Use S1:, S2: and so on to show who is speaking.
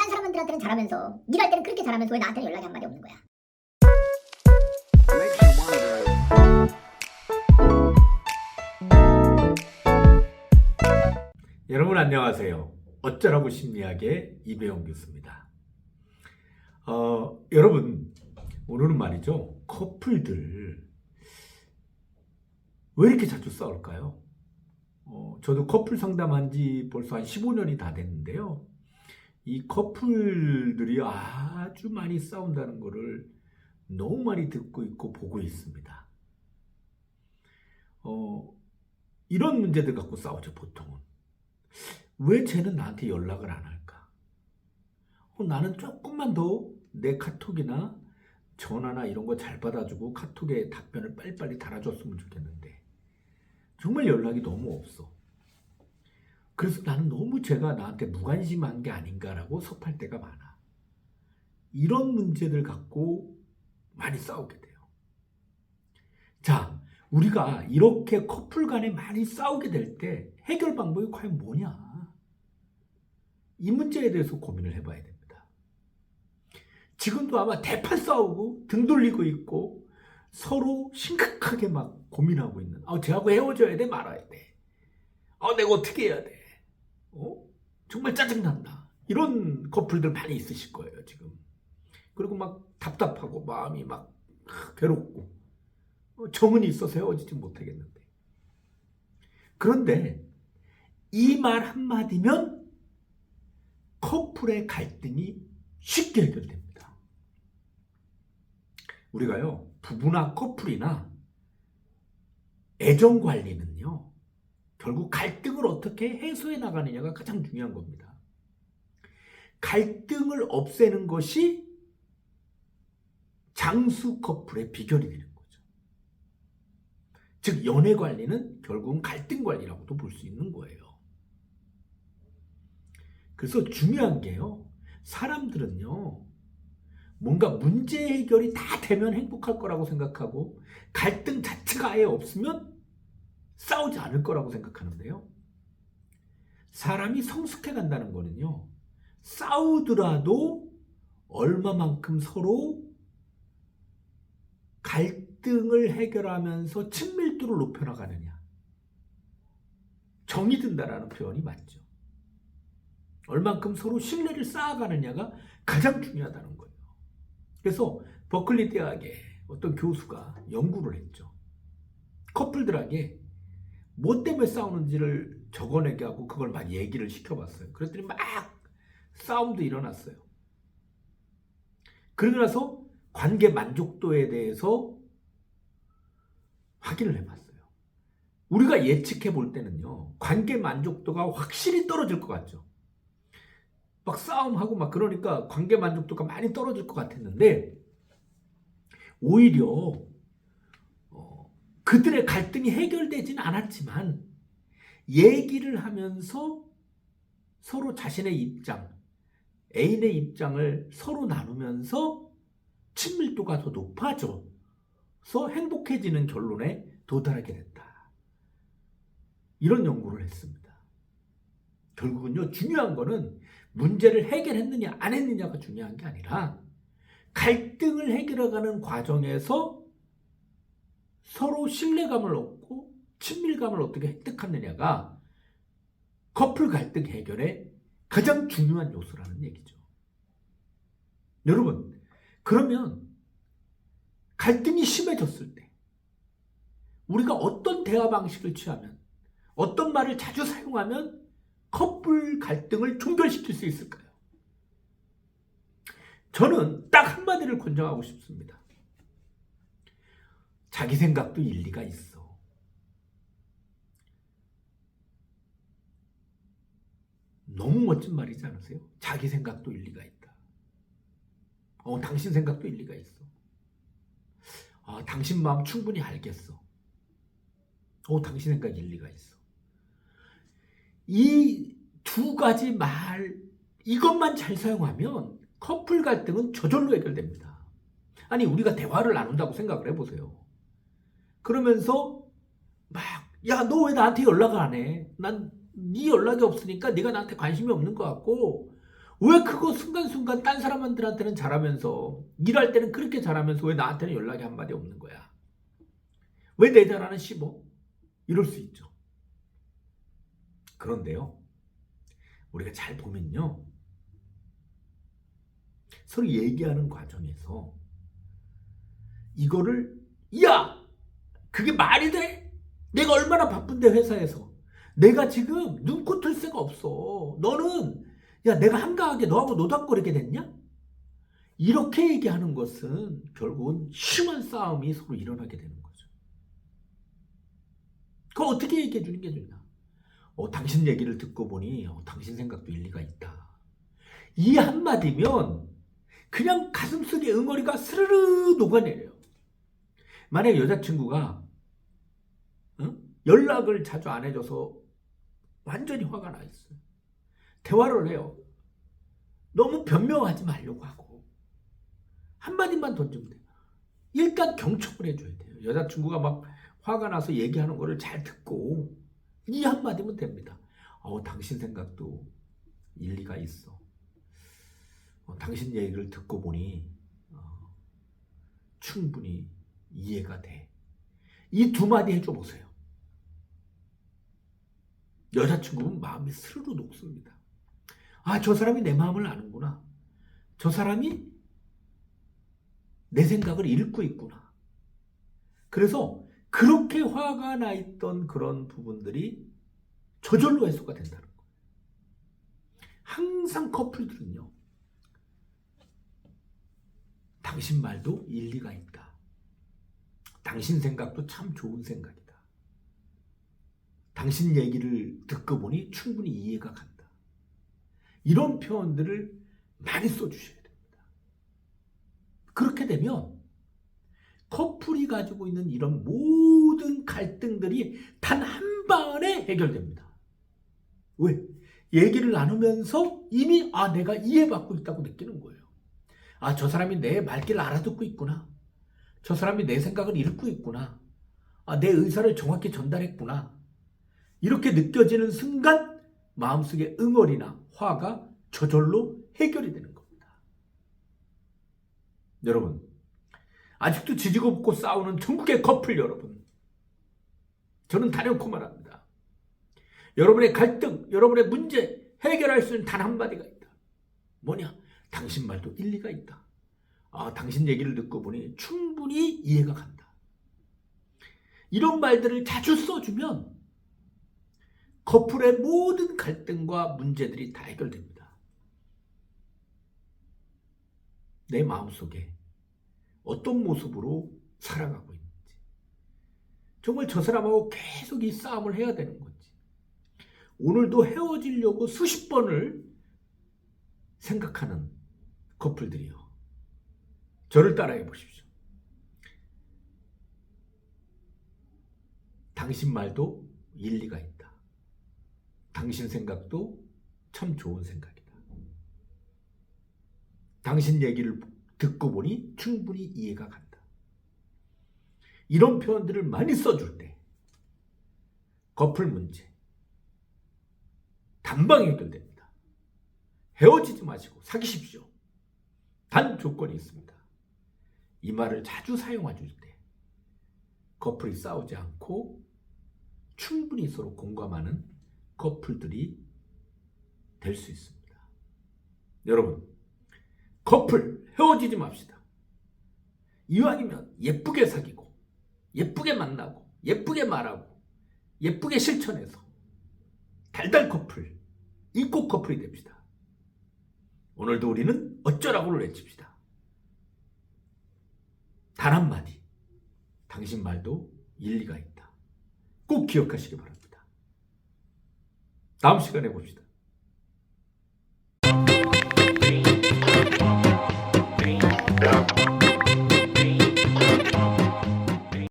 S1: 딴 사람들한테는 잘하면서 일할 때는 그렇게 잘하면서 왜 나한테는 연락이 한마디 없는 거야?
S2: 여러분 안녕하세요. 어쩌라고 심리학의 이배용 교수입니다. 여러분 오늘은 말이죠. 커플들 왜 이렇게 자주 싸울까요? 저도 커플 상담한 지 벌써 한 15년이 다 됐는데요. 이 커플들이 아주 많이 싸운다는 거를 너무 많이 듣고 있고 보고 있습니다. 이런 문제들 갖고 싸우죠, 보통은. 왜 쟤는 나한테 연락을 안 할까? 나는 조금만 더 내 카톡이나 전화나 이런 거 잘 받아주고 카톡에 답변을 빨리빨리 달아줬으면 좋겠는데 정말 연락이 너무 없어. 그래서 나는 너무 쟤가 나한테 무관심한 게 아닌가라고 섭할 때가 많아. 이런 문제들 갖고 많이 싸우게 돼요. 자, 우리가 이렇게 커플 간에 많이 싸우게 될 때 해결 방법이 과연 뭐냐? 이 문제에 대해서 고민을 해봐야 됩니다. 지금도 아마 대판 싸우고 등 돌리고 있고 서로 심각하게 막 고민하고 있는, 쟤하고 헤어져야 돼 말아야 돼, 내가 어떻게 해야 돼, 정말 짜증난다, 이런 커플들 많이 있으실 거예요 지금. 그리고 막 답답하고 마음이 막 괴롭고 정은이 있어서 헤어지지 못하겠는데, 그런데 이 말 한마디면 커플의 갈등이 쉽게 해결됩니다. 우리가요, 부부나 커플이나 애정 관리는요, 결국 갈등을 어떻게 해소해 나가느냐가 가장 중요한 겁니다. 갈등을 없애는 것이 장수 커플의 비결이 되는 거죠. 즉 연애 관리는 결국은 갈등 관리라고도 볼 수 있는 거예요. 그래서 중요한 게요, 사람들은요, 뭔가 문제 해결이 다 되면 행복할 거라고 생각하고 갈등 자체가 아예 없으면 싸우지 않을 거라고 생각하는데요. 사람이 성숙해 간다는 거는요, 싸우더라도 얼마만큼 서로 갈등을 해결하면서 친밀도를 높여나가느냐, 정이 든다라는 표현이 맞죠. 얼만큼 서로 신뢰를 쌓아가느냐가 가장 중요하다는 거예요. 그래서 버클리 대학의 어떤 교수가 연구를 했죠. 커플들에게 뭐 때문에 싸우는지를 적어내게 하고 그걸 막 얘기를 시켜봤어요. 그랬더니 막 싸움도 일어났어요. 그러고 나서 관계 만족도에 대해서 확인을 해봤어요. 우리가 예측해 볼 때는요, 관계 만족도가 확실히 떨어질 것 같죠. 막 싸움하고 막 그러니까 관계 만족도가 많이 떨어질 것 같았는데, 오히려 그들의 갈등이 해결되지는 않았지만 얘기를 하면서 서로 자신의 입장, 애인의 입장을 서로 나누면서 친밀도가 더 높아져서 행복해지는 결론에 도달하게 됐다. 이런 연구를 했습니다. 결국은요, 중요한 거는 문제를 해결했느냐 안 했느냐가 중요한 게 아니라 갈등을 해결해가는 과정에서 서로 신뢰감을 얻고 친밀감을 어떻게 획득하느냐가 커플 갈등 해결의 가장 중요한 요소라는 얘기죠. 여러분, 그러면 갈등이 심해졌을 때 우리가 어떤 대화 방식을 취하면, 어떤 말을 자주 사용하면 커플 갈등을 종결시킬 수 있을까요? 저는 딱 한마디를 권장하고 싶습니다. 자기 생각도 일리가 있어. 너무 멋진 말이지 않으세요? 자기 생각도 일리가 있다. 당신 생각도 일리가 있어. 당신 마음 충분히 알겠어. 당신 생각 일리가 있어. 이 두 가지 말, 이것만 잘 사용하면 커플 갈등은 저절로 해결됩니다. 아니, 우리가 대화를 나눈다고 생각을 해보세요. 그러면서 막, 야, 너 왜 나한테 연락을 안 해? 난 네 연락이 없으니까 네가 나한테 관심이 없는 것 같고, 왜 그거 순간순간 딴 사람들한테는 잘하면서 일할 때는 그렇게 잘하면서 왜 나한테는 연락이 한마디 없는 거야? 왜 내 전화는 씹어? 이럴 수 있죠. 그런데요, 우리가 잘 보면요, 서로 얘기하는 과정에서 이거를, 야! 그게 말이 돼? 내가 얼마나 바쁜데 회사에서 내가 지금 눈코 틀 새가 없어. 너는 야 내가 한가하게 너하고 노닥거리게 됐냐? 이렇게 얘기하는 것은 결국은 심한 싸움이 서로 일어나게 되는 거죠. 그거 어떻게 얘기해 주는 게 좋냐? 당신 얘기를 듣고 보니 당신 생각도 일리가 있다. 이 한마디면 그냥 가슴속에 응어리가 스르르 녹아내려요. 만약 여자친구가 연락을 자주 안 해줘서 완전히 화가 나 있어요. 대화를 해요. 너무 변명하지 말려고 하고 한마디만 던지면 돼요. 일단 경청을 해줘야 돼요. 여자친구가 막 화가 나서 얘기하는 거를 잘 듣고 이 한마디면 됩니다. 당신 생각도 일리가 있어. 당신 얘기를 듣고 보니 충분히 이해가 돼. 이 두 마디 해줘 보세요. 여자친구는 마음이 스르르 녹습니다. 저 사람이 내 마음을 아는구나. 저 사람이 내 생각을 읽고 있구나. 그래서 그렇게 화가 나 있던 그런 부분들이 저절로 해소가 된다는 거예요. 항상 커플들은요, 당신 말도 일리가 있다. 당신 생각도 참 좋은 생각이다. 당신 얘기를 듣고 보니 충분히 이해가 간다. 이런 표현들을 많이 써주셔야 됩니다. 그렇게 되면 커플이 가지고 있는 이런 모든 갈등들이 단 한 번에 해결됩니다. 왜? 얘기를 나누면서 이미 내가 이해받고 있다고 느끼는 거예요. 저 사람이 내 말귀를 알아듣고 있구나. 저 사람이 내 생각을 읽고 있구나. 내 의사를 정확히 전달했구나. 이렇게 느껴지는 순간 마음속에 응어리나 화가 저절로 해결이 되는 겁니다. 여러분, 아직도 지지고 볶고 싸우는 전국의 커플 여러분, 저는 단연코 말합니다. 여러분의 갈등, 여러분의 문제 해결할 수 있는 단 한마디가 있다. 뭐냐? 당신 말도 일리가 있다. 당신 얘기를 듣고 보니 충분히 이해가 간다. 이런 말들을 자주 써주면 커플의 모든 갈등과 문제들이 다 해결됩니다. 내 마음속에 어떤 모습으로 살아가고 있는지, 정말 저 사람하고 계속 이 싸움을 해야 되는 건지, 오늘도 헤어지려고 수십 번을 생각하는 커플들이요, 저를 따라해 보십시오. 당신 말도 일리가 있다. 당신 생각도 참 좋은 생각이다. 당신 얘기를 듣고 보니 충분히 이해가 간다. 이런 표현들을 많이 써줄 때 커플 문제 단방에 해결됩니다. 헤어지지 마시고 사귀십시오. 단 조건이 있습니다. 이 말을 자주 사용해 줄 때 커플이 싸우지 않고 충분히 서로 공감하는 커플들이 될 수 있습니다. 여러분, 커플 헤어지지 맙시다. 이왕이면 예쁘게 사귀고 예쁘게 만나고 예쁘게 말하고 예쁘게 실천해서 달달 커플, 이꽃 커플이 됩시다. 오늘도 우리는 어쩌라고를 외칩시다. 단 한마디, 당신 말도 일리가 있다. 꼭 기억하시기 바랍니다. 다음 시간에 봅시다.